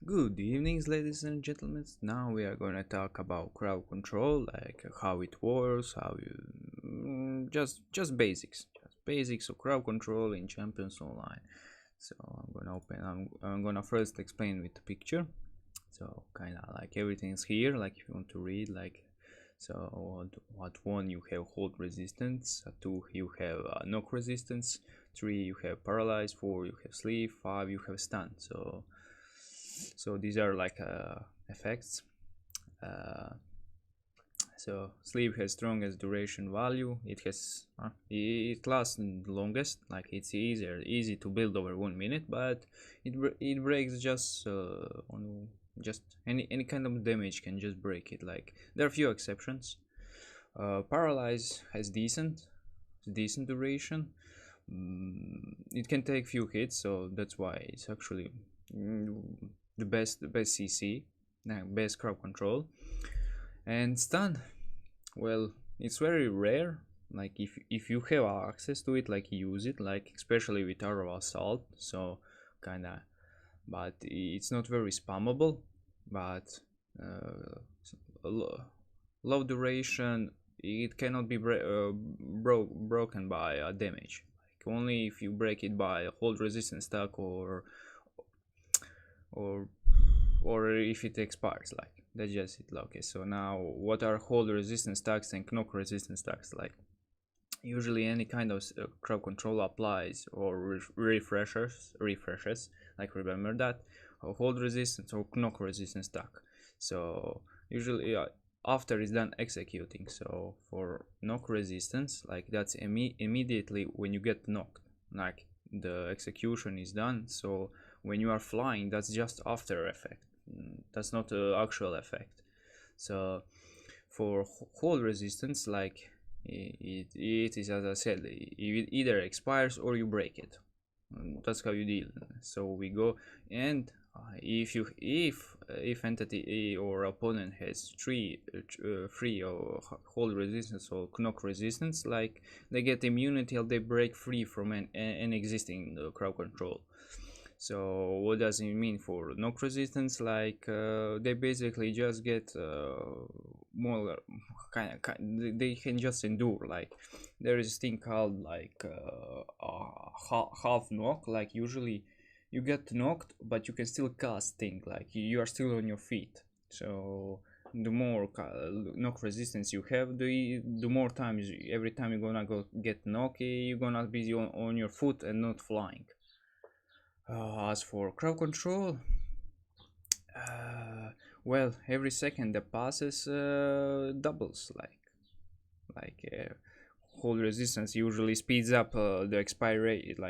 Good evenings, ladies and gentlemen. Now we are gonna talk about crowd control, like how it works, how you just basics of crowd control in Champions Online. So I'm gonna first explain with the picture. So kind of like everything's here. Like if you want to read, like so what one you have hold resistance, two you have knock resistance, three you have paralyze, four you have sleep, five you have stun. So these are like effects. So sleep has strongest duration value. It lasts longest. Like it's easy to build over 1 minute, but it breaks just on just any kind of damage can just break it. Like there are few exceptions. Paralyze has decent duration. It can take few hits, so that's why it's actually the best CC, best crowd control. And stun, well, it's very rare. Like if you have access to it, like use it, like especially with Arrow Assault. So kinda, but it's not very spammable. But low duration, it cannot be broken by damage. Like only if you break it by hold resistance stack or or if it expires. Like that's just it. Okay, so now what are hold resistance stacks and knock resistance stacks? Like usually any kind of crowd control applies or refreshes, like remember that hold resistance or knock resistance stack. So usually after it's done executing, so for knock resistance, like that's immediately when you get knocked, like the execution is done. So when you are flying, that's just after effect, that's not the actual effect. So for hold resistance, like it is, as I said, it either expires or you break it. That's how you deal. So we go, and if entity A or opponent has three or hold resistance or knock resistance, like they get immunity or they break free from an existing crowd control. So what does it mean for knock resistance? Like they basically just get more they can just endure. Like there is a thing called like half knock. Like usually you get knocked, but you can still cast thing. Like you are still on your feet. So the more knock resistance you have, the more times every time you're gonna go get knocked, you're gonna be on your foot and not flying. As for crowd control, well, every second that passes doubles. Like hold resistance usually speeds up the expiration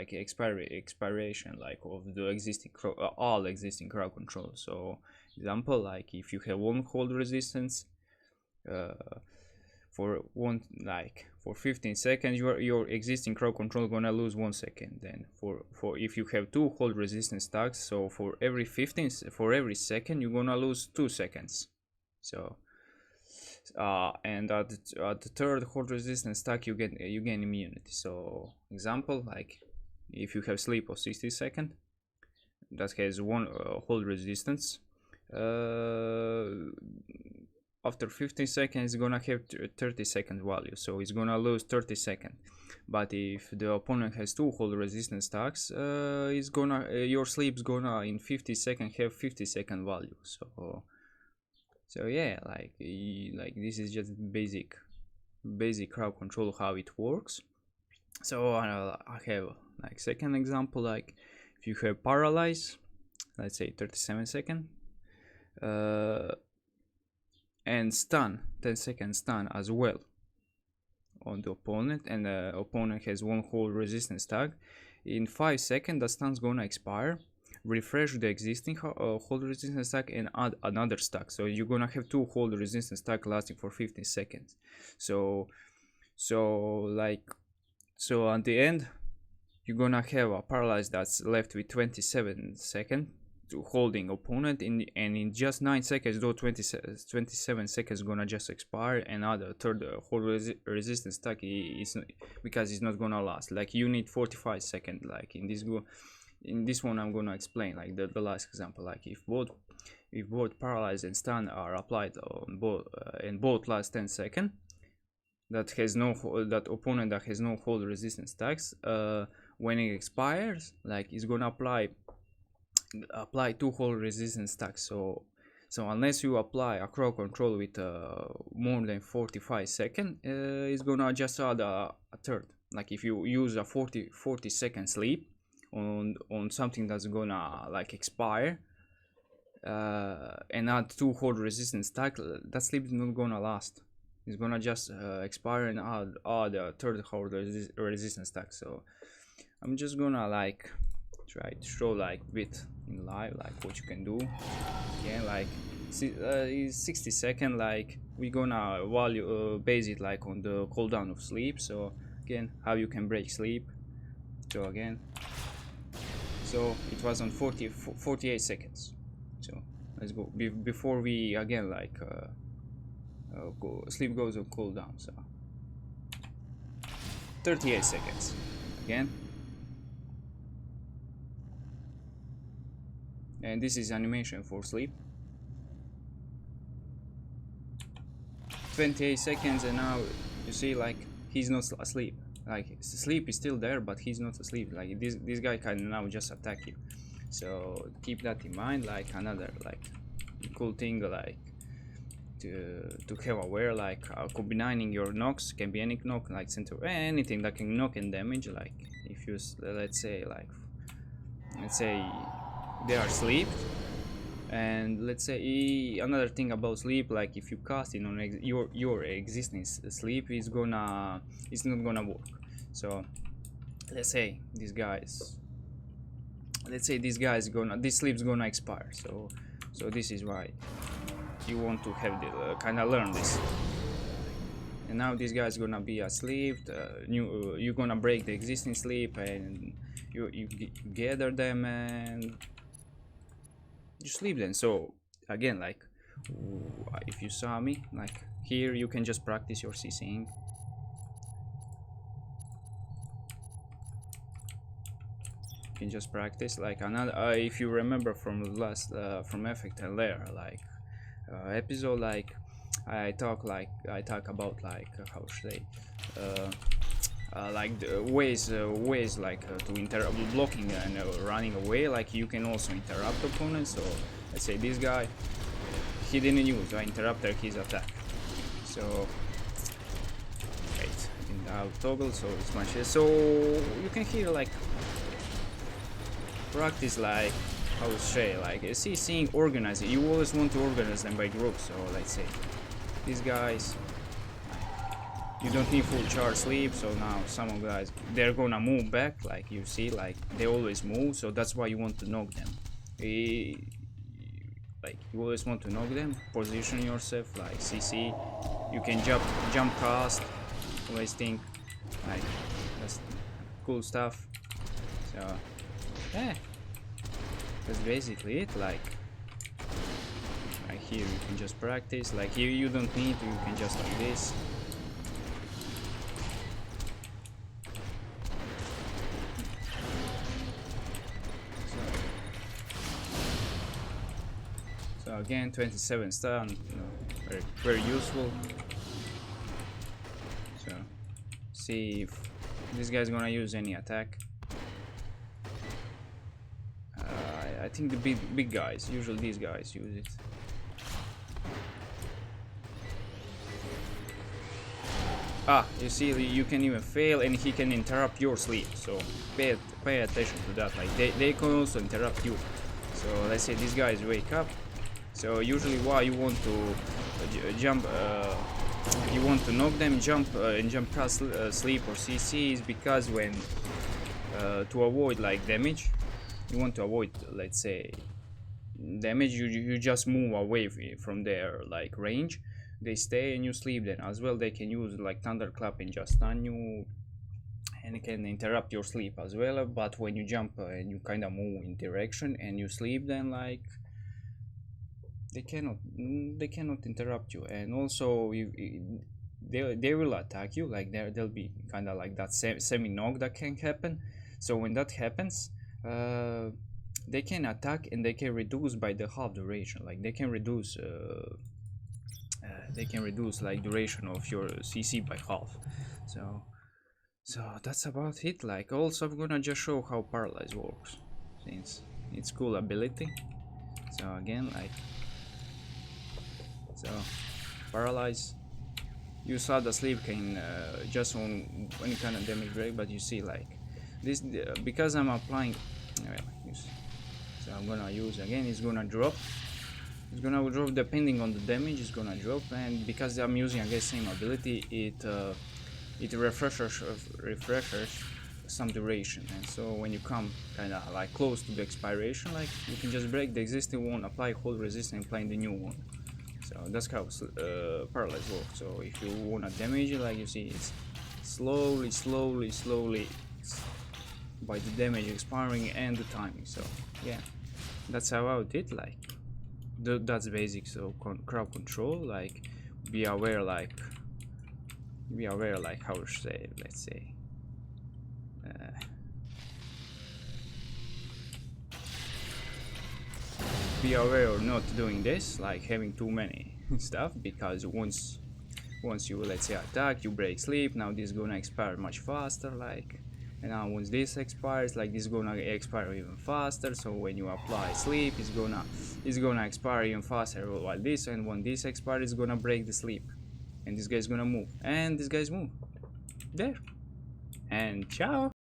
like of the existing all existing crowd control. So example, like if you have one hold resistance, uh, for 15 seconds your existing crowd control gonna lose 1 second. Then for if you have two hold resistance stacks, so for every second you're gonna lose 2 seconds. So and at the third hold resistance stack you gain immunity. So example, like if you have sleep of 60 seconds that has one hold resistance, after 15 seconds it's gonna have 30-second value, so it's gonna lose 30 seconds. But if the opponent has two hold resistance stacks, it's gonna your sleep's gonna in 50 seconds have 50-second value. So yeah, like this is just basic crowd control, how it works. So I have like second example, like if you have paralyze, let's say 37 seconds, and stun, 10-second stun as well on the opponent, and the opponent has one hold resistance tag, in 5 seconds the stun's gonna expire. Refresh the existing hold resistance stack and add another stack, so you're gonna have two hold resistance stack lasting for 15 seconds. So at the end you're gonna have a paralyze that's left with 27 seconds to holding opponent and in just 9 seconds though 27 seconds gonna just expire, and other third hold resistance stack is because it's not gonna last. Like you need 45 seconds. Like in this in this one I'm gonna explain like the last example, like if both paralyze and stun are applied on both in both last 10 seconds, that opponent that has no hold resistance tags, when it expires, like it's gonna apply 2 hold resistance tags. So unless you apply a crowd control with more than 45 seconds, it's gonna just add a third. Like if you use a 40 second sleep on something that's gonna like expire, and add 2 hold resistance tag, that sleep is not gonna last. It's gonna just expire and add a third hold resistance tag. So I'm just gonna like try to show like bit in live like what you can do. Again, like is 60 second, like we're gonna base it like on the cooldown of sleep. So again, how you can break sleep. So again, so it was on 48 seconds. So let's go before we again like sleep goes on cooldown. So 38 seconds again, and this is animation for sleep. 28 seconds, and now you see like he's not asleep. Like sleep is still there, but he's not asleep. Like this guy can now just attack you. So keep that in mind. Like another like cool thing like to have aware, like combining your knocks can be any knock, like center anything that can knock and damage. Like if you let's say they are asleep, and let's say another thing about sleep, like if you cast it on your existing sleep, it's not gonna work. So let's say this sleep's gonna expire. So this is why you want to have the kind of learn this. And now this guy's gonna be asleep. You're gonna break the existing sleep, and you gather them and you sleep then. So again, like if you saw me, like here you can just practice your CCing. You can just practice like another if you remember from the last from Effect and Lair like episode, like I talk about like how should I like the ways like to interrupt blocking and running away. Like you can also interrupt opponents. So let's say this guy, he didn't use I interrupted his attack. So wait, I'll toggle so it's much. So you can hear like practice like how to say like seeing organizing. You always want to organize them by groups. So let's say these guys, you don't need full charge sleep. So now some of guys, they're gonna move back, like you see, like they always move. So that's why you want to knock them. Like you always want to knock them. Position yourself like CC. You can jump cast. Always think like that's cool stuff. So yeah, that's basically it. Like here you can just practice. Like here you don't need to. You can just like this. So again, 27 stun, you know, very useful. So see if this guy's gonna use any attack. I think the big guys, usually these guys use it. You see, you can even fail, and he can interrupt your sleep. So pay attention to that. Like they can also interrupt you. So let's say these guys wake up. So usually why you want to jump, you want to knock them, jump past sleep or CC is because when to avoid like damage, you want to avoid, let's say, damage. You just move away from their like range. They stay and you sleep. Then as well they can use like thunderclap and just stun you, and it can interrupt your sleep as well. But when you jump and you kind of move in direction and you sleep, then like they cannot interrupt you. And also they will attack you. Like there'll be kind of like that semi knock that can happen. So when that happens, they can attack and they can reduce by the half duration. Like they can reduce like duration of your CC by half. So that's about it. Like, also I'm gonna just show how paralyze works, since it's cool ability. So again, like, so paralyze, you saw the sleep can just on any kind of damage break, but you see like this because I'm applying, so I'm gonna use again, it's gonna drop depending on the damage, it's gonna drop, and because I'm using again same ability, it refreshes some duration, and so when you come kind of like close to the expiration, like you can just break the existing one, apply hold resistance, apply the new one. So that's how paralyze works. So if you wanna damage it, like you see, it's slowly by the damage expiring and the timing. So yeah, that's how I did. Like that's basic. So crowd control, like be aware like how to say, let's say be aware of not doing this, like having too many stuff, because once you, let's say, attack, you break sleep, now this is gonna expire much faster, like, and now once this expires, like this is gonna expire even faster. So when you apply sleep, it's gonna expire even faster, while this, and when this expires, it's gonna break the sleep, and this guy's gonna move, and this guy's move there, and ciao.